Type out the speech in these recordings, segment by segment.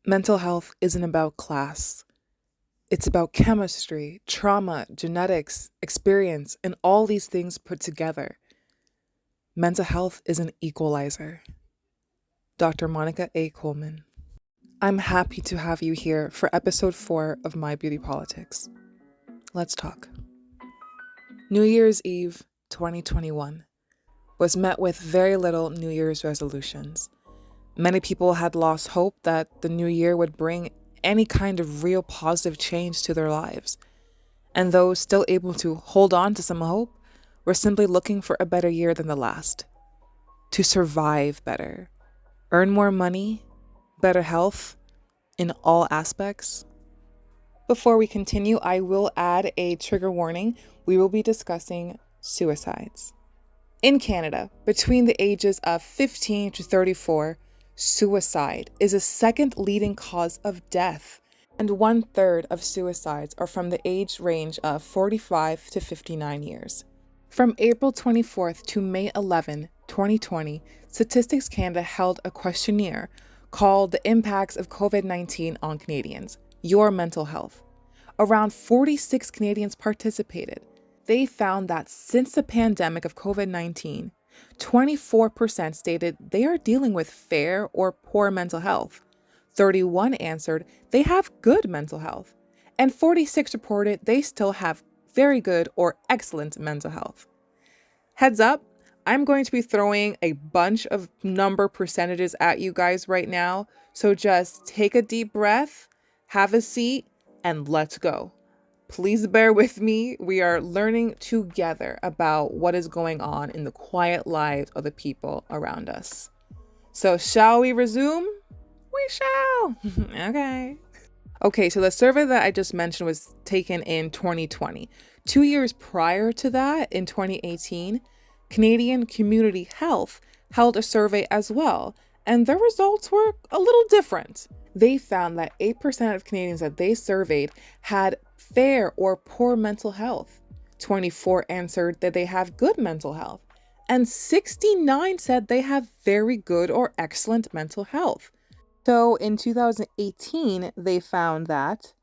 Mental health isn't about class. It's about chemistry, trauma, genetics, experience, and all these things put together. Mental health is an equalizer. Dr. Monica A. Coleman. I'm happy to have you here for episode 4 of My Beauty Politics. Let's talk. New Year's Eve 2021 was met with very little New Year's resolutions. Many people had lost hope that the new year would bring any kind of real positive change to their lives. And those still able to hold on to some hope were simply looking for a better year than the last. To survive better, earn more money, better health in all aspects. Before we continue, I will add a trigger warning. We will be discussing suicides. In Canada, between the ages of 15 to 34, suicide is the second leading cause of death, and 1/3 of suicides are from the age range of 45 to 59 years. From April 24th to May 11, 2020, Statistics Canada held a questionnaire called The Impacts of COVID-19 on Canadians, Your Mental Health. Around 46 Canadians participated. They found that since the pandemic of COVID-19, 24% stated they are dealing with fair or poor mental health. 31 answered they have good mental health, and 46 reported they still have very good or excellent mental health. Heads up, I'm going to be throwing a bunch of number percentages at you guys right now, so just take a deep breath, have a seat, and let's go. Please bear with me. We are learning together about what is going on in the quiet lives of the people around us. So, shall we resume? We shall. Okay, so the survey that I just mentioned was taken in 2020. 2 years prior to that, in 2018, Canadian Community Health held a survey as well, and their results were a little different. They found that 8% of Canadians that they surveyed had fair or poor mental health. 24 answered that they have good mental health, and 69 said they have very good or excellent mental health. So in 2018, they found that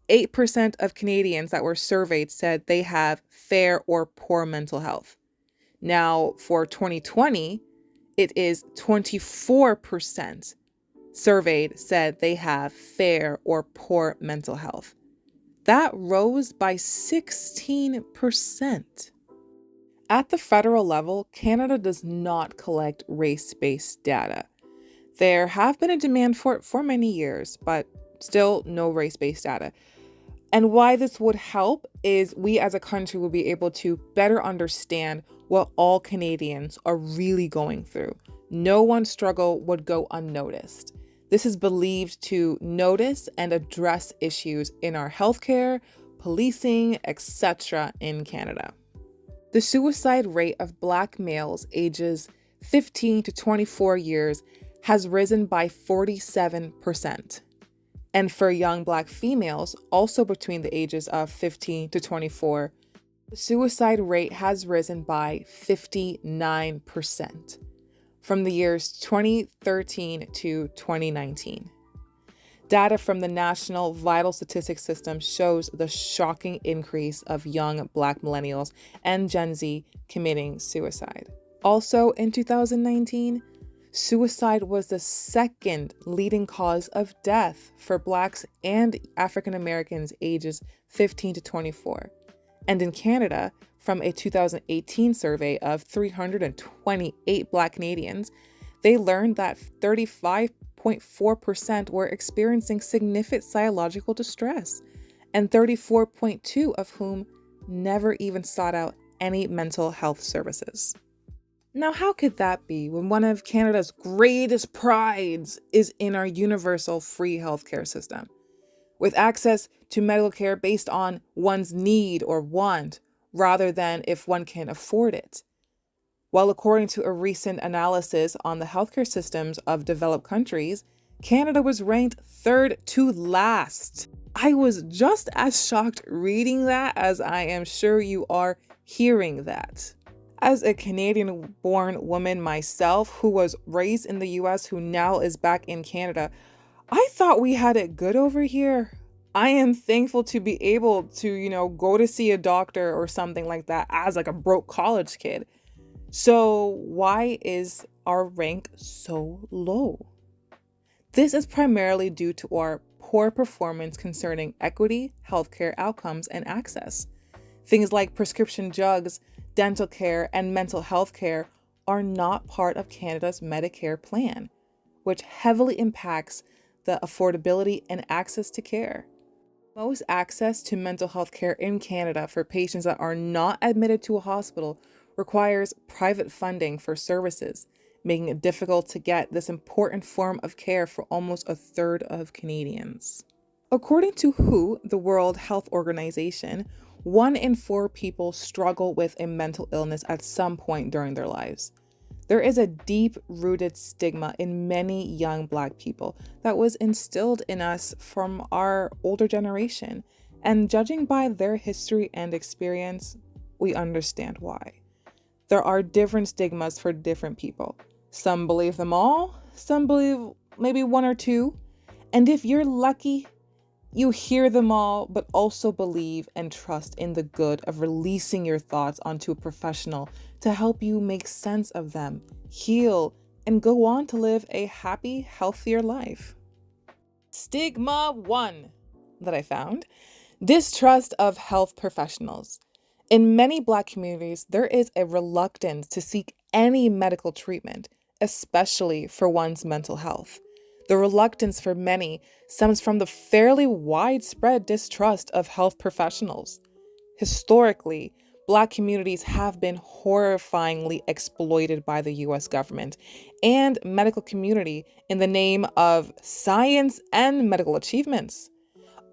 8% of Canadians that were surveyed said they have fair or poor mental health. Now, for 2020, it is 24% surveyed said they have fair or poor mental health. That rose by 16%. At the federal level, Canada does not collect race-based data. There have been a demand for it for many years, but still no race-based data. And why this would help is we as a country will be able to better understand what all Canadians are really going through. No one's struggle would go unnoticed. This is believed to notice and address issues in our healthcare, policing, etc. in Canada. The suicide rate of Black males ages 15 to 24 years has risen by 47%. And for young Black females, also between the ages of 15 to 24, the suicide rate has risen by 59% from the years 2013 to 2019. Data from the National Vital Statistics System shows the shocking increase of young Black millennials and Gen Z committing suicide. Also in 2019, suicide was the second leading cause of death for Blacks and African Americans ages 15 to 24. And in Canada, from a 2018 survey of 328 Black Canadians, they learned that 35.4% were experiencing significant psychological distress, and 34.2% of whom never even sought out any mental health services. Now, how could that be when one of Canada's greatest prides is in our universal free healthcare system, with access to medical care based on one's need or want, rather than if one can afford it? Well, according to a recent analysis on the healthcare systems of developed countries, Canada was ranked third to last. I was just as shocked reading that as I am sure you are hearing that. As a Canadian-born woman myself who was raised in the US, who now is back in Canada, I thought we had it good over here. I am thankful to be able to, go to see a doctor or something like that as like a broke college kid. So, why is our rank so low? This is primarily due to our poor performance concerning equity, healthcare outcomes, and access. Things like prescription drugs, dental care, and mental health care are not part of Canada's Medicare plan, which heavily impacts the affordability and access to care. Most access to mental health care in Canada for patients that are not admitted to a hospital requires private funding for services, making it difficult to get this important form of care for almost a third of Canadians. According to WHO, the World Health Organization, 1 in 4 people struggle with a mental illness at some point during their lives. There is a deep-rooted stigma in many young Black people that was instilled in us from our older generation, and judging by their history and experience, we understand why. There are different stigmas for different people. Some believe them all, some believe maybe one or two, and if you're lucky, you hear them all, but also believe and trust in the good of releasing your thoughts onto a professional to help you make sense of them, heal, and go on to live a happy, healthier life. Stigma 1 that I found: distrust of health professionals. In many Black communities, there is a reluctance to seek any medical treatment, especially for one's mental health. The reluctance for many stems from the fairly widespread distrust of health professionals. Historically, Black communities have been horrifyingly exploited by the US government and medical community in the name of science and medical achievements.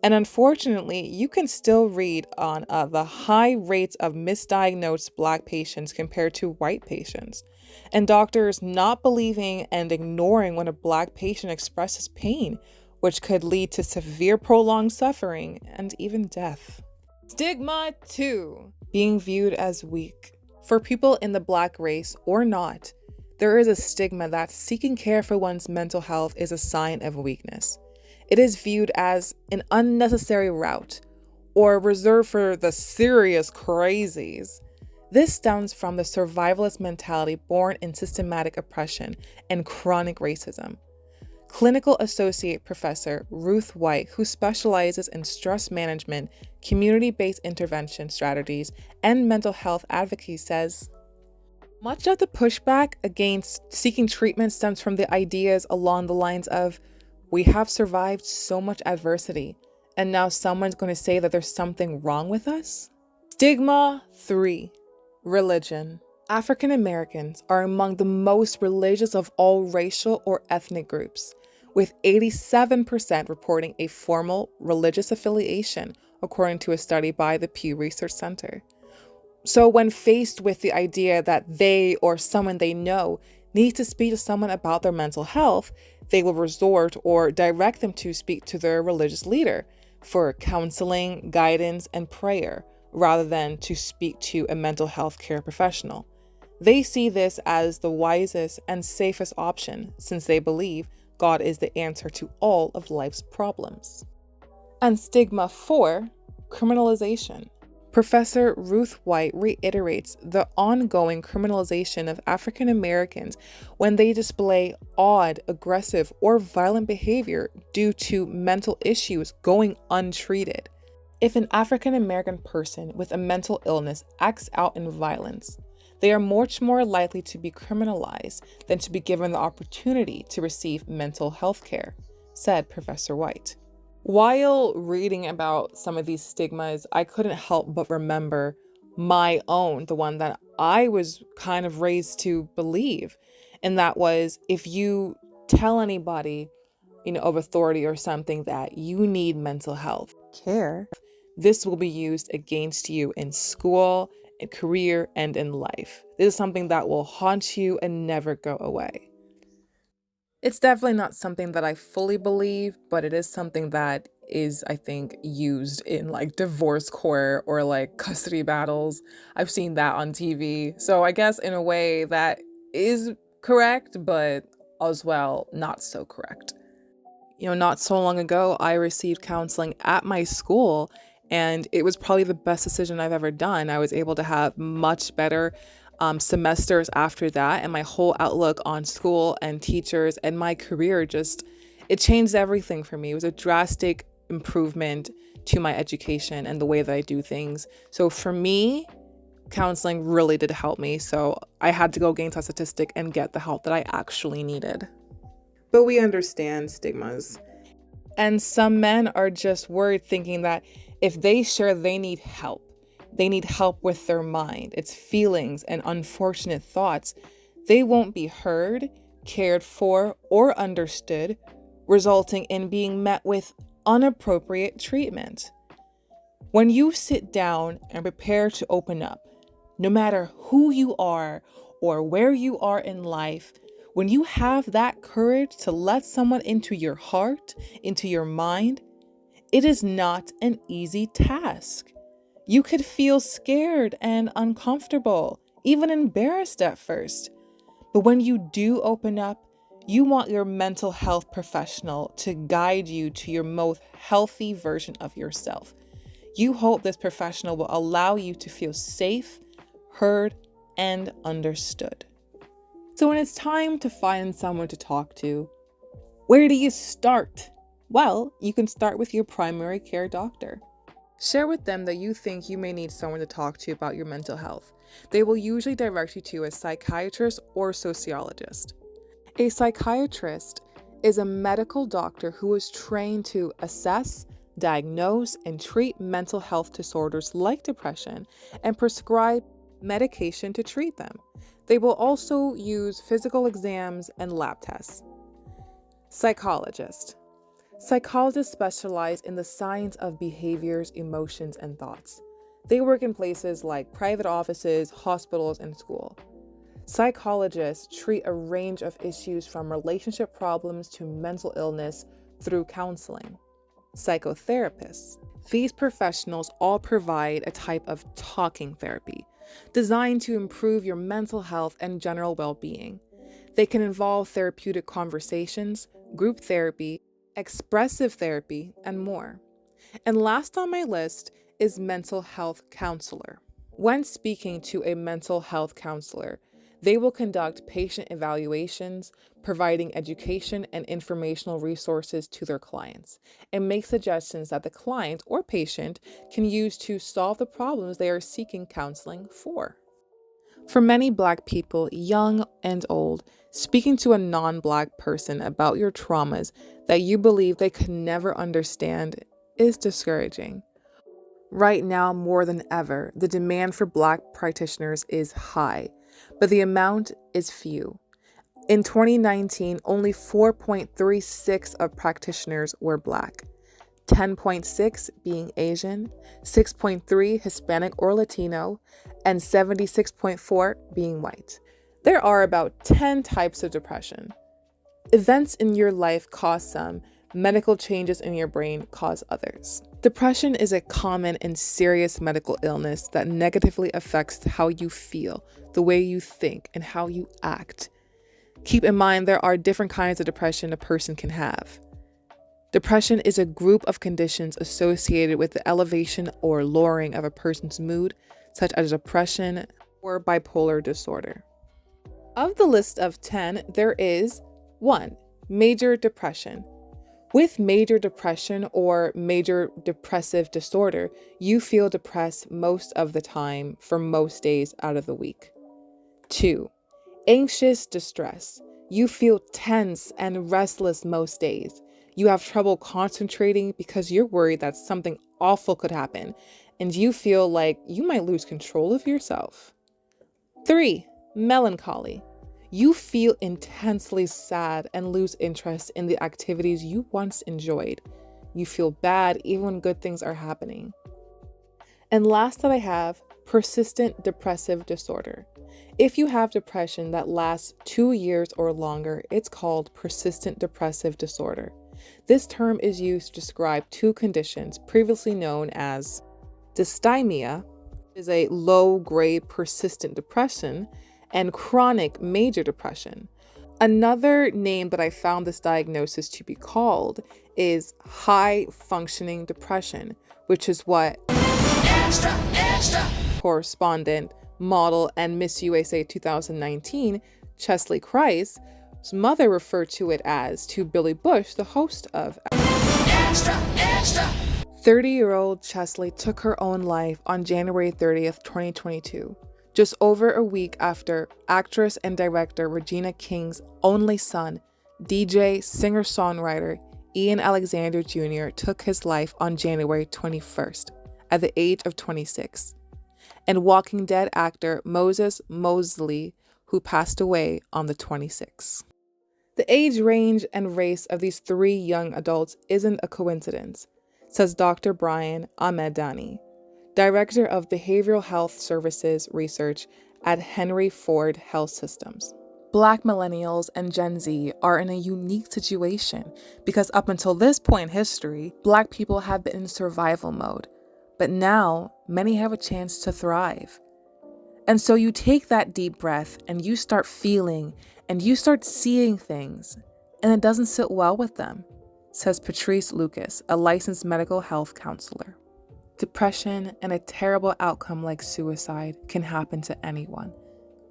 And unfortunately, you can still read on the high rates of misdiagnosed Black patients compared to white patients, and doctors not believing and ignoring when a Black patient expresses pain, which could lead to severe prolonged suffering and even death. Stigma 2: being viewed as weak. For people in the Black race or not, there is a stigma that seeking care for one's mental health is a sign of weakness. It is viewed as an unnecessary route or reserved for the serious crazies. This stems from the survivalist mentality born in systematic oppression and chronic racism. Clinical Associate Professor Ruth White, who specializes in stress management, community-based intervention strategies, and mental health advocacy, says, much of the pushback against seeking treatment stems from the ideas along the lines of, we have survived so much adversity, and now someone's going to say that there's something wrong with us? Stigma 3: religion. African Americans are among the most religious of all racial or ethnic groups, with 87% reporting a formal religious affiliation, according to a study by the Pew Research Center. So when faced with the idea that they or someone they know needs to speak to someone about their mental health, they will resort or direct them to speak to their religious leader for counseling, guidance, and prayer, rather than to speak to a mental health care professional. They see this as the wisest and safest option since they believe God is the answer to all of life's problems. And stigma 4: criminalization. Professor Ruth White reiterates the ongoing criminalization of African Americans when they display odd, aggressive, or violent behavior due to mental issues going untreated. If an African American person with a mental illness acts out in violence, they are much more likely to be criminalized than to be given the opportunity to receive mental health care, said Professor White. While reading about some of these stigmas, I couldn't help but remember my own, the one that I was kind of raised to believe. And that was, if you tell anybody, of authority or something that you need mental health care, this will be used against you in school, in career, and in life. This is something that will haunt you and never go away. It's definitely not something that I fully believe, but it is something that is, I think, used in like divorce court or like custody battles. I've seen that on TV. So I guess in a way that is correct, but as well, not so correct. Not so long ago, I received counseling at my school, and it was probably the best decision I've ever done. I was able to have much better semesters after that, and my whole outlook on school and teachers and my career it changed everything for me. It was a drastic improvement to my education and the way that I do things. So for me, counseling really did help me. So I had to go gain that statistic and get the help that I actually needed. But we understand stigmas. And some men are just worried, thinking that if they share they need help with their mind, its feelings and unfortunate thoughts, they won't be heard, cared for, or understood, resulting in being met with inappropriate treatment. When you sit down and prepare to open up, no matter who you are or where you are in life, when you have that courage to let someone into your heart, into your mind, it is not an easy task. You could feel scared and uncomfortable, even embarrassed at first. But when you do open up, you want your mental health professional to guide you to your most healthy version of yourself. You hope this professional will allow you to feel safe, heard, and understood. So when it's time to find someone to talk to, where do you start? Well, you can start with your primary care doctor. Share with them that you think you may need someone to talk to about your mental health. They will usually direct you to a psychiatrist or sociologist. A psychiatrist is a medical doctor who is trained to assess, diagnose, and treat mental health disorders like depression and prescribe medication to treat them. They will also use physical exams and lab tests. Psychologist. Psychologists specialize in the science of behaviors, emotions, and thoughts. They work in places like private offices, hospitals, and school. Psychologists treat a range of issues from relationship problems to mental illness through counseling. Psychotherapists. These professionals all provide a type of talking therapy designed to improve your mental health and general well-being. They can involve therapeutic conversations, group therapy, expressive therapy, and more. And last on my list is mental health counselor. When speaking to a mental health counselor, they will conduct patient evaluations, providing education and informational resources to their clients, and make suggestions that the client or patient can use to solve the problems they are seeking counseling for. For many Black people, young and old, speaking to a non-Black person about your traumas that you believe they could never understand is discouraging. Right now, more than ever, the demand for Black practitioners is high, but the amount is few. In 2019, only 4.36 of practitioners were Black, 10.6 being Asian, 6.3 Hispanic or Latino, and 76.4 being white. There are about 10 types of depression. Events in your life cause some, medical changes in your brain cause others. Depression is a common and serious medical illness that negatively affects how you feel, the way you think, and how you act. Keep in mind there are different kinds of depression a person can have. Depression is a group of conditions associated with the elevation or lowering of a person's mood, such as depression or bipolar disorder. Of the list of 10, there is 1. Major depression. With major depression or major depressive disorder, you feel depressed most of the time for most days out of the week. 2. Anxious distress. You feel tense and restless most days. You have trouble concentrating because you're worried that something awful could happen, and you feel like you might lose control of yourself. 3. Melancholy. You feel intensely sad and lose interest in the activities you once enjoyed. You feel bad even when good things are happening. And last that I have, persistent depressive disorder. If you have depression that lasts 2 years or longer, it's called persistent depressive disorder. This term is used to describe two conditions previously known as dysthymia, is a low-grade persistent depression, and chronic major depression. Another name that I found this diagnosis to be called is high functioning depression, which is what extra, extra correspondent, model, and Miss USA 2019, Chesley Christ's mother referred to it as to Billy Bush, the host of Extra, Extra. 30-year-old Chesley took her own life on January 30th, 2022, just over a week after actress and director Regina King's only son, DJ, singer-songwriter Ian Alexander Jr. took his life on January 21st at the age of 26, and Walking Dead actor Moses Mosley, who passed away on the 26th. The age range and race of these three young adults isn't a coincidence, says Dr. Brian Ahmedani, Director of Behavioral Health Services Research at Henry Ford Health Systems. Black millennials and Gen Z are in a unique situation because up until this point in history, Black people have been in survival mode, but now many have a chance to thrive. And so you take that deep breath and you start feeling and you start seeing things, and it doesn't sit well with them, says Patrice Lucas, a licensed mental health counselor. Depression and a terrible outcome like suicide can happen to anyone,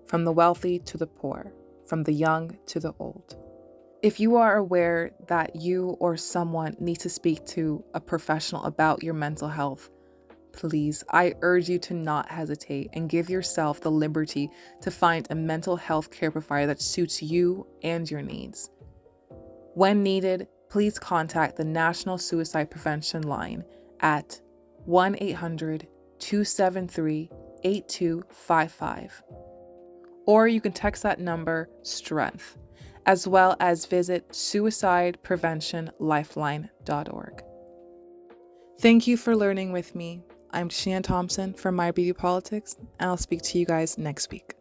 from the wealthy to the poor, from the young to the old. If you are aware that you or someone needs to speak to a professional about your mental health, please, I urge you to not hesitate and give yourself the liberty to find a mental health care provider that suits you and your needs. When needed, please contact the National Suicide Prevention Line at 1-800-273-8255. Or you can text that number STRENGTH, as well as visit suicidepreventionlifeline.org. Thank you for learning with me. I'm Shan Thompson from My Beauty Politics, and I'll speak to you guys next week.